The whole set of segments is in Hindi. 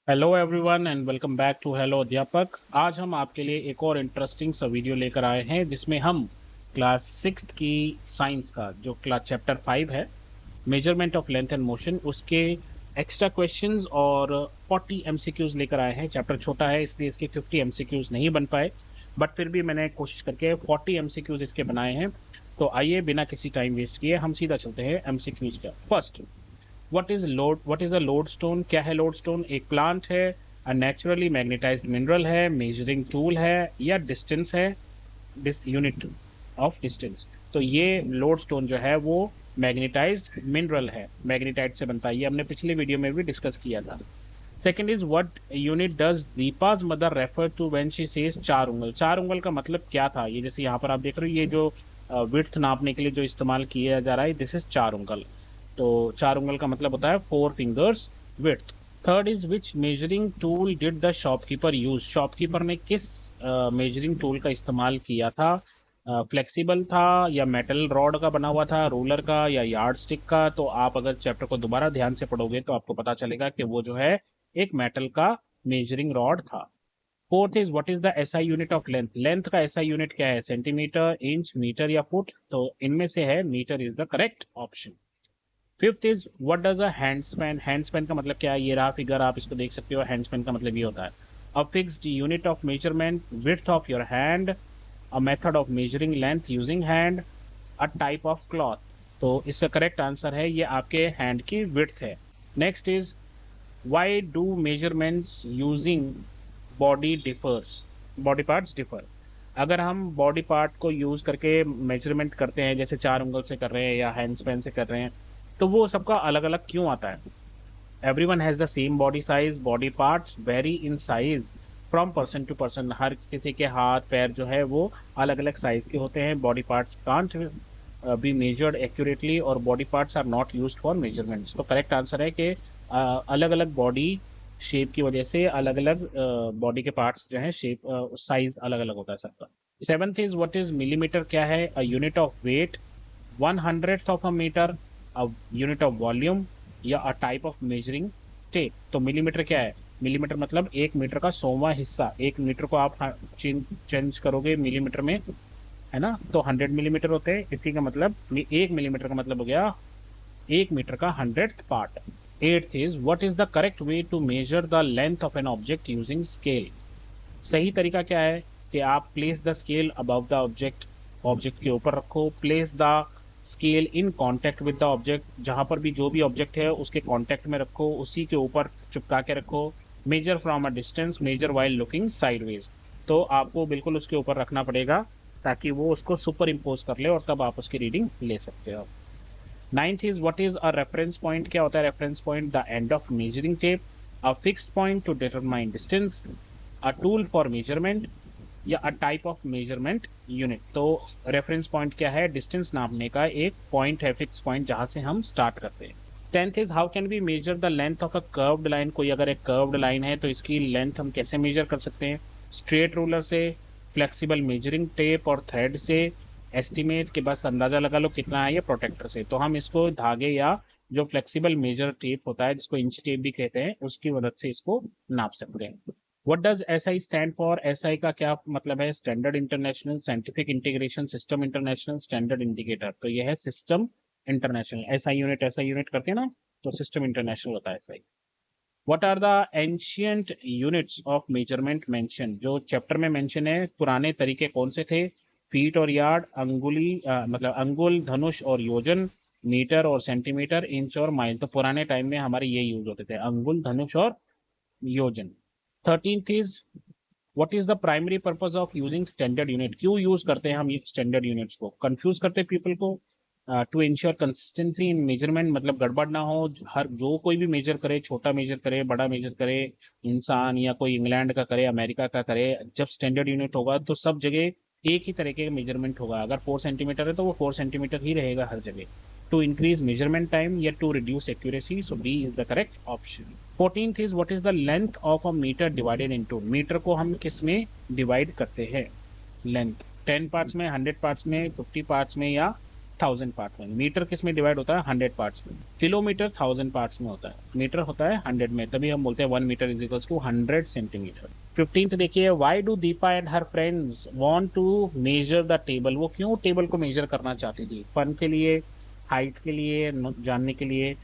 Hello everyone and welcome back to hello Adhyapak. आज हम आपके लिए एक और इंटरेस्टिंग सा वीडियो लेकर आए हैं जिसमें हम क्लास सिक्स्थ की साइंस का जो क्लास चैप्टर 5 है, measurement of length and motion, उसके एक्स्ट्रा क्वेश्चंस और 40 एमसीक्यूज लेकर आए हैं। चैप्टर छोटा है इसलिए इसके 50 एमसीक्यूज नहीं बन पाए, बट फिर भी मैंने कोशिश करके 40 एमसीक्यूज इसके बनाए हैं। तो आइए बिना किसी टाइम वेस्ट किए हम सीधा चलते हैं एमसीक्यूज का। First, what is a lodestone? क्या है लोडस्टोन? एक प्लांट है, अ नेचुरली मैग्नेटाइज्ड मिनरल है, मेजरिंग टूल है, या डिस्टेंस है, यूनिट ऑफ डिस्टेंस। तो ये लोडस्टोन जो है वो मैग्नेटाइज्ड मिनरल है, मैग्नेटाइट से बनता है। ये हमने पिछले वीडियो में भी डिस्कस किया था। Second is what unit does Deepa's mother refer to when she says 4 उंगल? 4 उंगल का मतलब क्या था? ये जैसे यहाँ पर आप देख रहे हो, ये जो विड्थ नापने के लिए जो इस्तेमाल किया जा रहा है, दिस इज 4 उंगल। तो 4 उंगल का मतलब होता है 4 fingers width. Third is which measuring tool did the shopkeeper use? Shopkeeper ने किस मेजरिंग टूल का इस्तेमाल किया था? फ्लेक्सिबल था या मेटल रॉड का बना हुआ था, रूलर का या यार्ड स्टिक का? तो आप अगर चैप्टर को दोबारा ध्यान से पढ़ोगे तो आपको पता चलेगा कि वो जो है एक मेटल का मेजरिंग रॉड था। Fourth is what is the SI unit of length? Length का एसआई यूनिट क्या है? सेंटीमीटर, इंच, मीटर या फुट? तो इनमें से है metre is the correct option. Fifth is what does a handspan? Handspan का मतलब क्या है? ये रहा फिगर, आप इसको देख सकते हो। हैंडस्पैन का मतलब ये होता है a fixed unit of measurement, width of your hand, a method of measuring length using hand, a type of cloth. तो इसका करेक्ट आंसर है ये आपके हैंड की विड्थ है। Next is why do measurements using body differs? Body parts differ. अगर हम बॉडी पार्ट को यूज करके मेजरमेंट करते हैं, जैसे 4 उंगल से कर रहे हैं या हैंड स्पैन से कर रहे हैं, तो वो सबका अलग अलग क्यों आता है? Everyone has the same body size, body parts vary in size from person to person. हर किसी के हाथ पैर जो है वो अलग अलग साइज के होते हैं। Body parts can't be measured accurately और body parts are not used for measurements. तो करेक्ट आंसर है कि अलग अलग बॉडी शेप की वजह से अलग अलग बॉडी के पार्ट्स जो है शेप साइज अलग अलग होता है सबका। Seventh is what is millimetre? क्या है? A unit of weight, 1/100th of a metre, a unit of volume, या a type of measuring tape. तो मिलीमीटर क्या है? मिलीमीटर मतलब 1 मीटर का 100वां हिस्सा। 1 मीटर को आप चेंज करोगे मिलीमीटर में, है ना, तो 100 मिलीमीटर होते हैं। इसी का मतलब 1 मिलीमीटर का मतलब हो गया 1 मीटर का 100th part. Eighth is what is the correct way to measure the length of an object using scale? सही तरीका क्या है कि आप place the scale above the object, object के ऊपर रखो। Place the scale in contact with the object, जहां पर भी जो भी ऑब्जेक्ट है उसके कांटेक्ट में रखो, उसी के ऊपर चिपका के रखो। Measure from a distance, measure while looking sideways. तो आपको बिल्कुल उसके ऊपर रखना पड़ेगा ताकि वो उसको सुपर इम्पोज कर ले और तब आप उसकी रीडिंग ले सकते हो। Ninth is what is a reference point? क्या होता है reference point? The end of measuring tape, a fixed point to determine distance, a tool for measurement, या a type of measurement unit. तो रेफरेंस पॉइंट क्या है? डिस्टेंस नापने का एक पॉइंट है, फिक्स पॉइंट जहां से हम स्टार्ट करते हैं। Tenth is how can we measure the length of a curved line? कोई अगर एक कर्व्ड लाइन है तो इसकी लेंथ हम कैसे मेजर कर सकते हैं? स्ट्रेट रूलर से, फ्लेक्सिबल मेजरिंग टेप और थ्रेड से, एस्टिमेट के बस अंदाजा लगा लो कितना है, या प्रोटेक्टर से। तो हम इसको धागे या जो फ्लेक्सिबल मेजर टेप होता है जिसको इंच टेप भी कहते हैं उसकी मदद से इसको नाप सकते हैं। What does SI stand for? SI का क्या मतलब है? Standard international, scientific integration system international, standard indicator. तो यह है सिस्टम इंटरनेशनल। एसआई यूनिट करते हैं ना, तो सिस्टम इंटरनेशनल होता है SI. What are the ancient units of measurement mention? जो चैप्टर में मेंशन है पुराने तरीके कौन से थे? फीट और यार्ड, मतलब अंगुल, धनुष और योजन, मीटर और सेंटीमीटर, इंच और माइल। तो पुराने टाइम में हमारे ये यूज होते थे, अंगुल, धनुष और योजन। 13th is what is the primary purpose of using standard unit? क्यों यूज करते हैं हम ये स्टैंडर्ड यूनिट्स को? कंफ्यूज करते हैं पीपल को। To ensure consistency in measurement, मतलब गड़बड़ ना हो, हर जो कोई भी मेजर करे, छोटा मेजर करे, बड़ा मेजर करे, इंसान या कोई इंग्लैंड का करे, अमेरिका का करे, जब स्टैंडर्ड यूनिट होगा तो सब जगह एक ही तरह के मेजरमेंट होगा। अगर 4 सेंटीमीटर है तो वो 4 सेंटीमीटर ही रहेगा हर जगह। टू इंक्रीज मेजरमेंट टाइम या to reduce accuracy, so B is the correct option. 14th is what is the length of a metre divided into? Metre को हम किस में डिवाइड करते हैं? लेंथ 10 पार्ट्स में, 100 पार्ट्स में, 50 पार्ट्स में, या 1000 पार्ट्स में। मीटर किस में डिवाइड होता है? 100 पार्ट्स में। किलोमीटर 1000 पार्ट्स में होता है, मीटर होता है 100 में, तभी हम बोलते हैं 1 metre is equal to 100 centimetre. 15th देखिए, why do Deepa and her friends want to measure the table? वो क्यों टेबल को मेजर करना चाहती थी? फन के लिए, हाइट के लिए, जानने के लिए,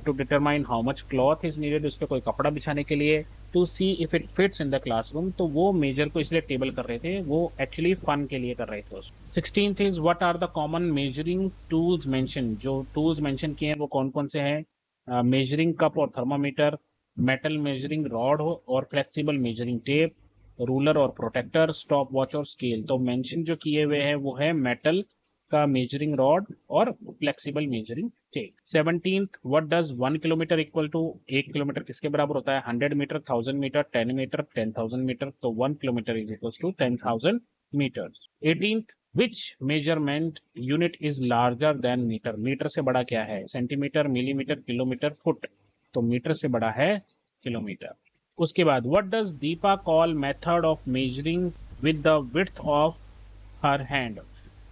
to determine how much cloth is needed, उस पर कोई कपड़ा बिछाने के लिए, to see if it fits in the classroom. तो वो मेजर को इसलिए टेबल कर रहे थे, वो एक्चुअली फन के लिए कर रहे थे। 16th is what are the common measuring tools mention? जो टूल्स मेंशन किए हैं वो कौन कौन से हैं? मेजरिंग कप और थर्मामीटर, मेटल मेजरिंग रॉड हो और फ्लेक्सिबल मेजरिंग टेप, रूलर और प्रोटेक्टर, स्टॉप वॉच और स्केल। तो मेंशन जो किए हुए हैं वो है मेटल का मेजरिंग रॉड और flexible measuring tape. 17th, what does 1 kilometre equal to? 1 kilometre किसके बराबर होता है? 100 मीटर, 1000 मीटर, 10 मीटर, 10,000 मीटर। तो 1 kilometre is equal to 10,000 metres. 18th, which measurement unit is larger than metre? Metre से बड़ा क्या है? Centimetre, millimetre, kilometre, foot. तो मीटर से बड़ा है किलोमीटर। उसके बाद, what does Deepa call method of measuring with the width of her hand?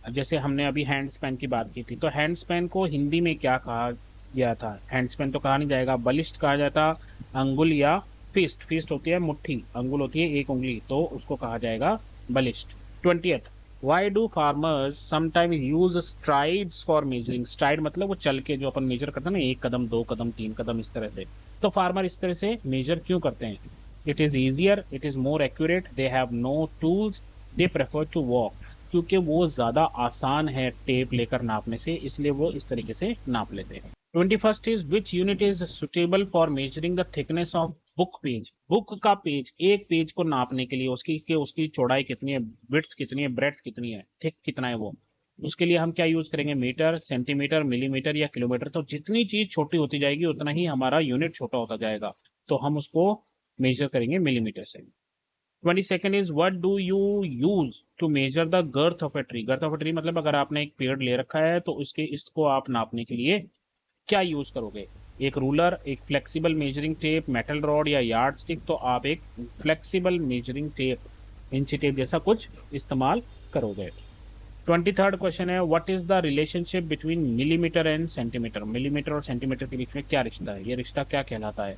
जैसे हमने अभी हैंड स्पैन की बात की थी, तो हैंड स्पैन को हिंदी में क्या कहा गया था? हैंड स्पैन तो कहा नहीं जाएगा, बलिष्ठ कहा जाता, अंगुल या फिस्ट। फिस्ट होती है मुट्ठी, अंगुल होती है एक उंगली, तो उसको कहा जाएगा बलिष्ठ। 20th, why do farmers sometime use strides for measuring? STRIDE मतलब वो चल के जो अपन मेजर करते हैं ना, 1 कदम, 2 कदम, 3 कदम, इस तरह से। तो फार्मर इस तरह से मेजर क्यों करते हैं? It is easier, it is more accurate, they have no tools, they prefer to walk. क्योंकि वो ज़्यादा आसान है टेप लेकर नापने से, इसलिए वो इस तरीके से नाप लेते हैं। 21st is which unit is suitable for measuring the thickness of book page? Book का पेज, एक पेज को नापने के लिए उसकी चौड़ाई कितनी है, विड्थ कितनी है, ब्रेड्थ कितनी है, थिक कितना है, वो उसके लिए हम क्या यूज करेंगे? मीटर, सेंटीमीटर, मिलीमीटर या किलोमीटर। तो जितनी चीज छोटी होती जाएगी उतना ही हमारा यूनिट छोटा होता जाएगा, तो हम उसको मेजर करेंगे मिलीमीटर से। 22nd is what do you use to measure the girth of a tree? Girth of a tree मतलब अगर आपने एक पेड़ ले रखा है तो इसको आप नापने के लिए क्या यूज करोगे? एक रूलर, एक flexible measuring tape, metal rod या यार्ड स्टिक। तो आप एक फ्लेक्सिबल मेजरिंग टेप, इंची टेप जैसा कुछ इस्तेमाल करोगे। 23rd क्वेश्चन है, what is the relationship between millimetre and centimetre? Millimetre और सेंटीमीटर के बीच में क्या रिश्ता है? ये रिश्ता क्या कहलाता है?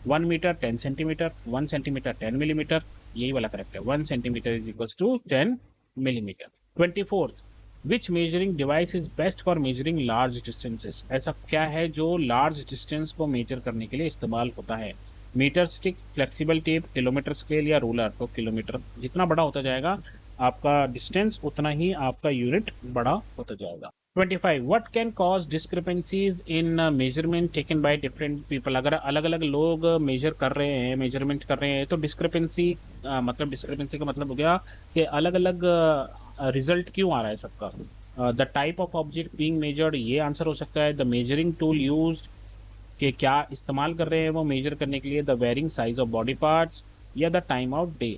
1 मीटर 10 सेंटीमीटर, 1 सेंटीमीटर 10 मिलीमीटर। यही वाला करेक्ट है, 1 centimetre is equal to 10 millimetre. 24th, which measuring device is best for measuring large distances? ऐसा क्या है जो लार्ज डिस्टेंस को मेजर करने के लिए इस्तेमाल होता है? Metre stick, flexible tape, kilometre scale या रूलर। तो किलोमीटर, जितना बड़ा होता जाएगा आपका डिस्टेंस उतना ही आपका यूनिट बड़ा होता जाएगा। 25, what can cause discrepancies in measurement taken by different people? अगर अलग अलग लोग मेजर कर रहे हैं, मेजरमेंट कर रहे हैं, तो डिस्क्रिपेंसी मतलब डिस्क्रिपेंसी का मतलब हो गया कि अलग अलग रिजल्ट क्यों आ रहा है सबका। The type of object being measured, ये आंसर हो सकता है। द मेजरिंग टूल यूज्ड, कि क्या इस्तेमाल कर रहे हैं वो मेजर करने के लिए। The varying size of body parts, या द टाइम ऑफ डे।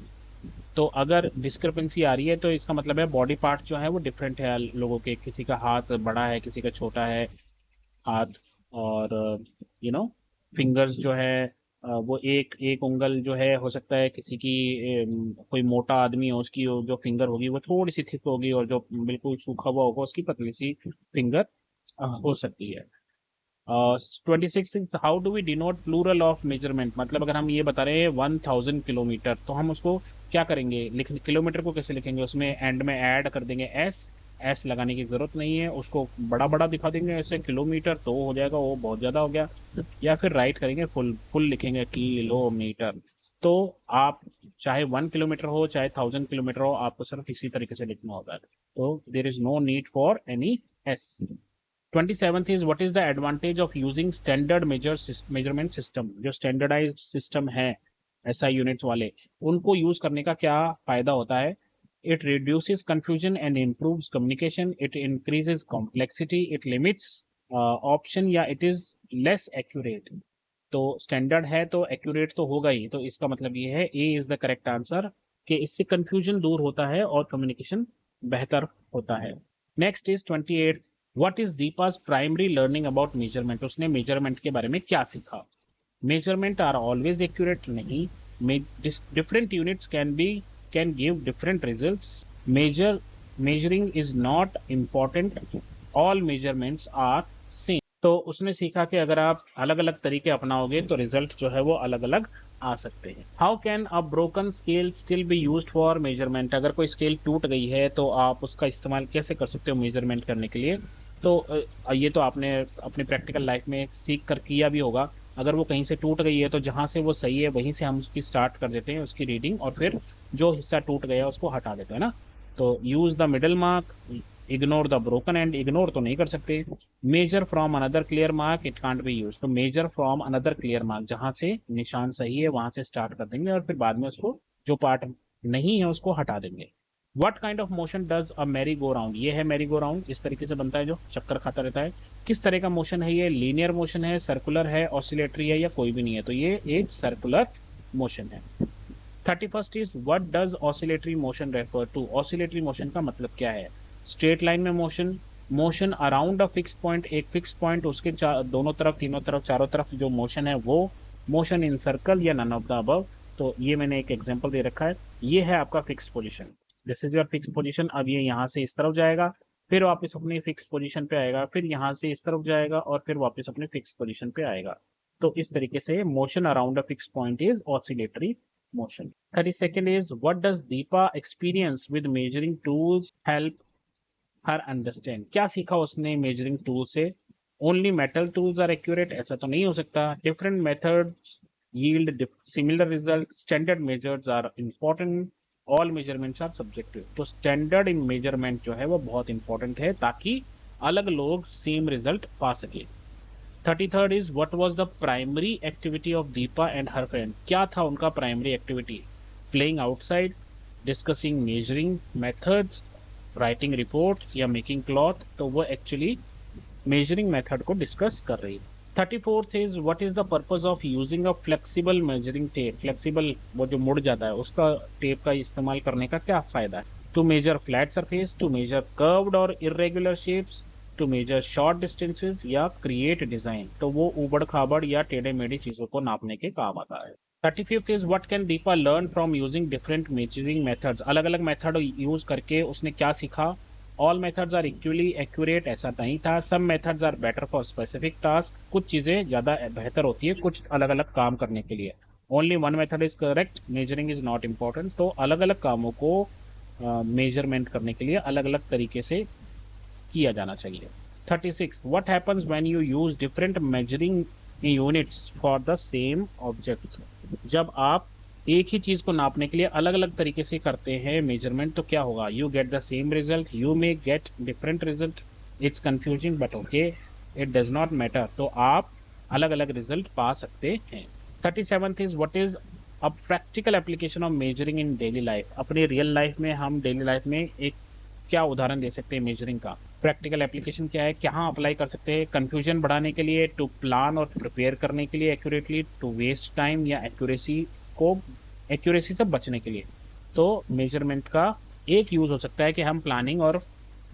तो अगर डिस्क्रिपेंसी आ रही है तो इसका मतलब है बॉडी पार्ट जो है वो डिफरेंट है लोगों के, किसी का हाथ बड़ा है, किसी का छोटा है हाथ, और फिंगर्स जो है वो एक एक उंगल जो है हो सकता है किसी की, कोई मोटा आदमी हो उसकी जो फिंगर होगी वो थोड़ी सी थिक होगी, और जो बिल्कुल सूखा हुआ होगा उसकी पतली सी फिंगर हो सकती है। 26, how do we denote plural of measurement? मतलब अगर हम ये बता रहे हैं 1000 किलोमीटर, तो हम उसको क्या करेंगे? किलोमीटर को कैसे लिखेंगे? उसमें एंड में ऐड कर देंगे एस लगाने की जरूरत नहीं है, उसको बड़ा बड़ा दिखा देंगे ऐसे, किलोमीटर तो हो जाएगा वो बहुत ज्यादा हो गया। या फिर राइट करेंगे, फुल फुल लिखेंगे किलोमीटर। तो आप चाहे 1 किलोमीटर हो चाहे 1000 किलोमीटर हो, आपको सिर्फ इसी तरीके से लिखना होगा, तो there is no need for any S. 27th is what is the advantage of using standard measurement system? जो standardized system है SI units वाले, उनको यूज करने का क्या फायदा होता है? It reduces confusion and improves communication. It increases complexity. It limits option, या it is less accurate. तो स्टैंडर्ड है तो एक्यूरेट तो होगा ही, तो इसका मतलब ये है ए इज द करेक्ट आंसर, कि इससे कंफ्यूजन दूर होता है और कम्युनिकेशन बेहतर होता है। Next is 28, what is Deepa's primary learning about measurement? उसने मेजरमेंट के बारे में क्या सीखा? मेजरमेंट आर ऑलवेज एक्यूरेट नहीं, different units can give different results, measuring is not important, all measurements are same. तो उसने सीखा कि अगर आप अलग अलग तरीके अपनाओगे तो रिजल्ट जो है वो अलग अलग आ सकते हैं। How can a broken scale still be used for measurement? अगर कोई स्केल टूट गई है तो आप उसका इस्तेमाल कैसे कर सकते हो मेजरमेंट करने के लिए? तो ये तो आपने अपनी प्रैक्टिकल लाइफ में सीख कर किया भी होगा। अगर वो कहीं से टूट गई है तो जहां से वो सही है वहीं से हम उसकी स्टार्ट कर देते हैं उसकी रीडिंग, और फिर जो हिस्सा टूट गया उसको हटा देते हैं ना। तो use the middle mark, ignore the broken end, ignore तो नहीं कर सकते। Measure from another clear mark, it can't be use. तो measure from another clear mark, जहां से निशान सही है वहां से स्टार्ट कर देंगे और फिर बाद में उसको जो पार्ट नहीं है उसको हटा देंगे। What kind of motion does a merry go round? ये है मैरी गो राउंड, इस तरीके से बनता है जो चक्कर खाता रहता है। किस तरह का मोशन है ये? लीनियर मोशन है, सर्कुलर है, ऑसिलेटरी है, या कोई भी नहीं है? तो ये एक सर्कुलर मोशन है। 31st is what does oscillatory motion refer to? Oscillatory motion का मतलब क्या है? स्ट्रेट लाइन में motion, motion around a fix point, एक फिक्स पॉइंट उसके दोनों तरफ, तीनों तरफ, चारों तरफ जो मोशन है वो, मोशन इन सर्कल, या नन ऑफ द अबव। तो ये मैंने एक एग्जांपल दे रखा है। ये है आपका fix position, this is your fix position. अब ये यहाँ से इस तरफ जाएगा, फिर वापस अपनी फिक्स पोजीशन पे आएगा, फिर यहाँ से इस तरफ जाएगा और फिर वापस अपने फिक्स पोजीशन पे आएगा। तो इस तरीके से motion around a fix point is oscillatory motion. 32nd is what does Deepa experience with measuring tools help her understand? क्या सीखा उसने measuring tool से? Only metal tools are accurate, ऐसा तो नहीं हो सकता। Different methods yield similar results. Standard measures are important. All measurements are subjective. तो standard in measurement जो है वो बहुत important है ताकि अलग लोग सेम रिजल्ट पा सके। 33rd is what was the primary activity of Deepa and her friend? क्या था उनका primary activity? Playing outside, discussing measuring methods, writing report, या मेकिंग क्लॉथ? तो वो एक्चुअली मेजरिंग मेथड को डिस्कस कर रही है। 34th is what is the purpose of using a flexible measuring tape? Flexible वो जो मुड़ जाता है उसका टेप का इस्तेमाल करने का क्या फायदा है? To measure flat surface, to measure curved और irregular shapes, to measure short distances, या क्रिएट डिजाइन? तो वो उबड़ खाबड़ या टेढ़े मेढ़ी चीजों को नापने के काम आता है। 35th is what can Deepa learn from using different measuring methods? अलग अलग मेथड यूज करके उसने क्या सीखा? All methods are equally accurate, ऐसा नहीं था। Some methods are better for specific task, कुछ चीजें ज्यादा बेहतर होती है कुछ अलग अलग काम करने के लिए। Only one method is correct, measuring is not important. तो अलग अलग कामों को मेजरमेंट करने के लिए अलग अलग तरीके से किया जाना चाहिए। 36 what happens when you use different measuring units for the same object? जब आप एक ही चीज को नापने के लिए अलग अलग तरीके से करते हैं मेजरमेंट तो क्या होगा? You get the same result, you may get different result. It's confusing but okay, it does not matter. तो आप अलग अलग रिजल्ट पा सकते हैं। 37th is what is a practical application of measuring in daily life? अपने रियल लाइफ में हम डेली लाइफ में एक क्या उदाहरण दे सकते हैं मेजरिंग का? प्रैक्टिकल एप्लीकेशन क्या है, कहाँ अप्लाई कर सकते हैं? कंफ्यूजन बढ़ाने के लिए, टू प्लान और प्रिपेयर करने के लिए एक्यूरेटली, टू वेस्ट टाइम, या एक्यूरेसी से बचने के लिए? तो मेजरमेंट का एक यूज हो सकता है कि हम प्लानिंग और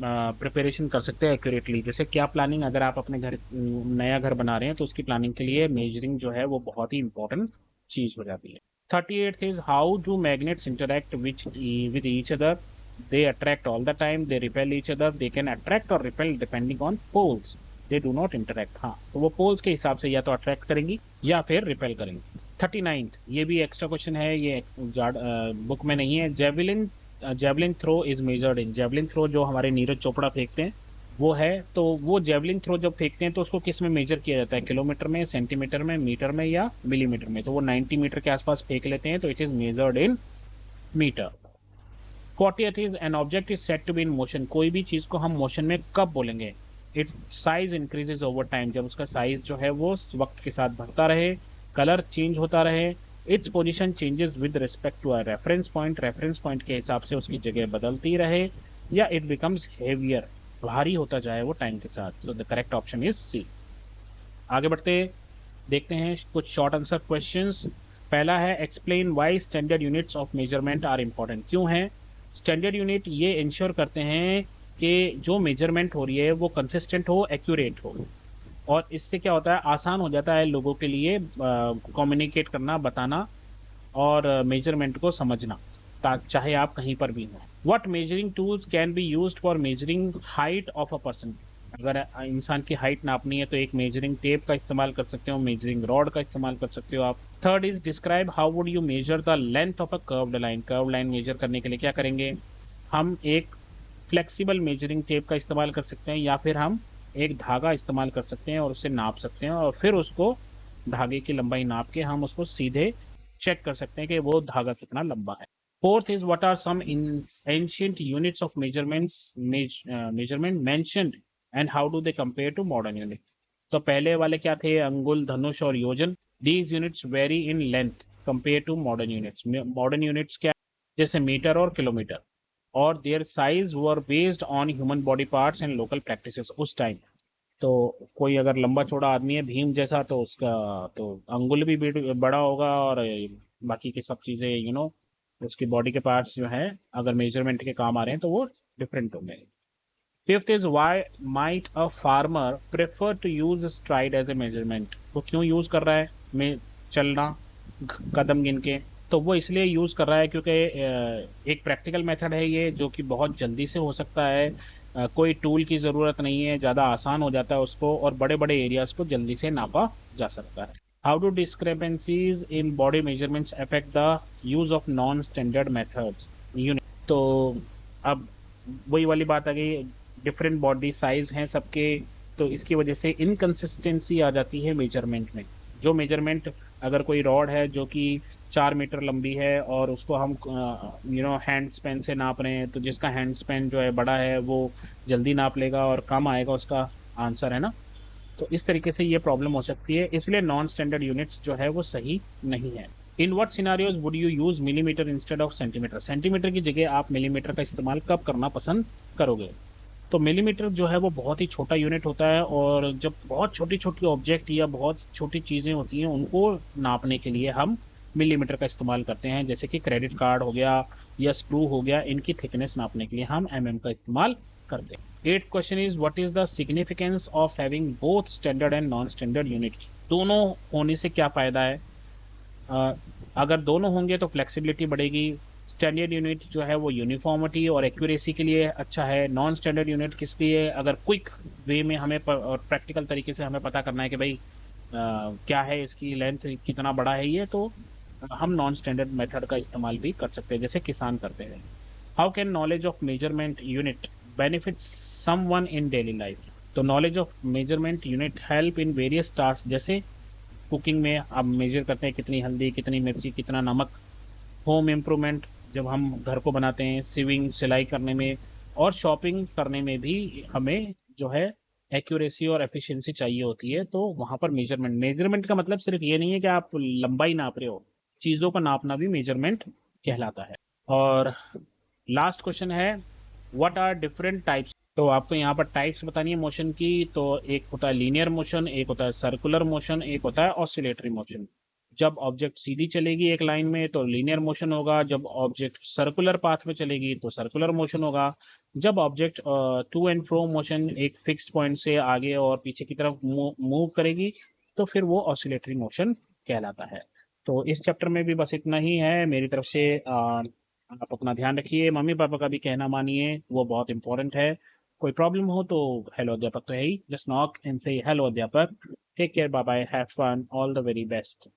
प्रिपरेशन कर सकते हैं एक्यूरेटली। जैसे क्या प्लानिंग? अगर आप अपने घर नया घर बना रहे हैं तो उसकी प्लानिंग के लिए मेजरिंग जो है वो बहुत ही इंपॉर्टेंट चीज हो जाती है। 38th is how do magnets interact with each other? they attract all the time, they repel each other, they can attract or repel depending on poles, they do not interact। हाँ, तो वो पोल्स के हिसाब से या तो अट्रैक्ट करेंगी या फिर रिपेल करेंगी। 39th, ये भी एक्स्ट्रा क्वेश्चन है, ये बुक में नहीं है। Javelin throw is measured in? Javelin throw जो हमारे नीरज चोपड़ा फेंकते हैं वो है, तो वो जेवलिन थ्रो जब फेंकते हैं तो उसको किस में मेजर किया जाता है? किलोमीटर में, सेंटीमीटर में, मीटर में, या मिलीमीटर में? तो वो 90 मीटर के आसपास फेंक लेते हैं तो it is measured in metre. 40th is an object is set to be in motion? कोई भी चीज को हम मोशन में कब बोलेंगे? It size increases over time, जब उसका साइज जो है वो वक्त के साथ बढ़ता रहे, कलर चेंज होता रहे, its position changes with respect to a reference point, reference point के हिसाब से उसकी जगह बदलती रहे, या इट बिकम्स हेवियर, भारी होता जाए वो टाइम के साथ। तो the correct option is C. आगे बढ़ते देखते हैं कुछ शॉर्ट आंसर क्वेश्चंस। पहला है explain why standard units of measurement are important? क्यों है स्टैंडर्ड यूनिट? ये इंश्योर करते हैं कि जो मेजरमेंट हो रही है वो कंसिस्टेंट हो, एक्यूरेट हो, और इससे क्या होता है, आसान हो जाता है लोगों के लिए कम्युनिकेट करना, बताना और मेजरमेंट को समझना, चाहे आप कहीं पर भी हो। What measuring tools can be used for measuring height of a person? अगर इंसान की हाइट नापनी है तो एक मेजरिंग टेप का इस्तेमाल कर सकते हो, मेजरिंग रॉड का इस्तेमाल कर सकते हो आप। Third is describe how would you measure the length of a curved line. Curved line measure करने के लिए क्या करेंगे, हम एक फ्लेक्सिबल मेजरिंग टेप का इस्तेमाल कर सकते हैं या फिर हम एक धागा इस्तेमाल कर सकते हैं और उसे नाप सकते हैं और फिर उसको धागे की लंबाई नाप के हम उसको सीधे चेक कर सकते हैं कि वो धागा कितना लंबा है। Fourth is what are some ancient units of measurement mentioned and how do they compare to modern unit. तो पहले वाले क्या थे, अंगुल, धनुष और योजन। These units vary in length compare to modern units. Modern units क्या, जैसे मीटर और किलोमीटर, और their size were based on human body parts and local practices उस टाइम। तो कोई अगर लंबा चौड़ा आदमी है भीम जैसा तो उसका तो अंगुल भी बड़ा होगा और बाकी की सब चीज़ें उसकी बॉडी के पार्ट्स जो है अगर मेजरमेंट के काम आ रहे हैं तो वो डिफरेंट होंगे। Fifth is why might a farmer prefer to use stride as a measurement. वो क्यों यूज कर रहा है में चलना, कदम गिन के। तो वो इसलिए यूज कर रहा है क्योंकि एक प्रैक्टिकल मेथड है ये जो कि बहुत जल्दी से हो सकता है। कोई टूल की ज़रूरत नहीं है, ज़्यादा आसान हो जाता है उसको और बड़े बड़े एरियाज को जल्दी से नापा जा सकता है। How do discrepancies in body measurements affect the use of non standard methods unit. तो अब वही वाली बात आ गई, डिफरेंट बॉडी साइज हैं सबके, तो इसकी वजह से इनकंसिस्टेंसी आ जाती है मेजरमेंट में। जो मेजरमेंट, अगर कोई रॉड है जो कि 4 मीटर लंबी है और उसको हम हैंड स्पैन से नाप रहे हैं, तो जिसका हैंड स्पैन जो है बड़ा है वो जल्दी नाप लेगा और कम आएगा उसका आंसर, है ना। तो इस तरीके से ये प्रॉब्लम हो सकती है, इसलिए नॉन स्टैंडर्ड यूनिट्स जो है वो सही नहीं है। In what scenarios would you use millimetre instead of centimetre. Centimetre की जगह आप मिलीमीटर का इस्तेमाल कब करना पसंद करोगे। तो मिलीमीटर जो है वो बहुत ही छोटा यूनिट होता है और जब बहुत छोटी छोटी ऑब्जेक्ट या बहुत छोटी चीज़ें होती हैं उनको नापने के लिए हम मिलीमीटर का इस्तेमाल करते हैं, जैसे कि क्रेडिट कार्ड हो गया या स्क्रू हो गया, इनकी थिकनेस नापने के लिए हम का इस्तेमाल करते हैं। Eight question is what is the significance of having both standard and non standard unit. दोनों होने से क्या फ़ायदा है। अ, अगर दोनों होंगे तो फ्लेक्सिबिलिटी बढ़ेगी। स्टैंडर्ड यूनिट जो है वो यूनिफॉर्मिटी और एक्यूरेसी के लिए अच्छा है। नॉन स्टैंडर्ड यूनिट किस लिए, अगर क्विक वे में हमें और प्रैक्टिकल तरीके से हमें पता करना है कि भाई क्या है इसकी लेंथ, कितना बड़ा है ये, तो हम नॉन स्टैंडर्ड मेथड का इस्तेमाल भी कर सकते हैं जैसे किसान करते हैं। How can knowledge of measurement unit benefit someone in daily life. तो knowledge of measurement unit help in various task, जैसे कुकिंग में आप मेजर करते हैं कितनी हल्दी, कितनी मिर्ची, कितना नमक। होम इम्प्रूवमेंट, जब हम घर को बनाते हैं, सिविंग, सिलाई करने में और शॉपिंग करने में भी हमें जो है एक्यूरेसी और एफिशिएंसी चाहिए होती है, तो वहाँ पर मेजरमेंट, मेजरमेंट का मतलब सिर्फ ये नहीं है कि आप लंबाई नाप रहे हो, चीज़ों का नापना भी मेजरमेंट कहलाता है। और लास्ट क्वेश्चन है व्हाट आर डिफरेंट टाइप्स। तो आपको यहाँ पर टाइप्स बतानी है मोशन की, तो एक होता है लीनियर मोशन, एक होता है सर्कुलर मोशन, एक होता है ऑसिलेटरी मोशन। जब ऑब्जेक्ट सीधी चलेगी एक लाइन में तो लीनियर मोशन होगा, जब ऑब्जेक्ट सर्कुलर पाथ में चलेगी तो सर्कुलर मोशन होगा, जब object to and fro motion एक फिक्स्ड पॉइंट से आगे और पीछे की तरफ मूव करेगी तो फिर वो ऑसिलेटरी मोशन कहलाता है। तो इस चैप्टर में भी बस इतना ही है मेरी तरफ से। आप अपना ध्यान रखिए, मम्मी पापा का भी कहना मानिए, वो बहुत इंपॉर्टेंट है। कोई प्रॉब्लम हो तो हेलो अध्यापक तो है ही, just knock and say hello Adhyapak. Take care, bye bye, have fun, all the very best.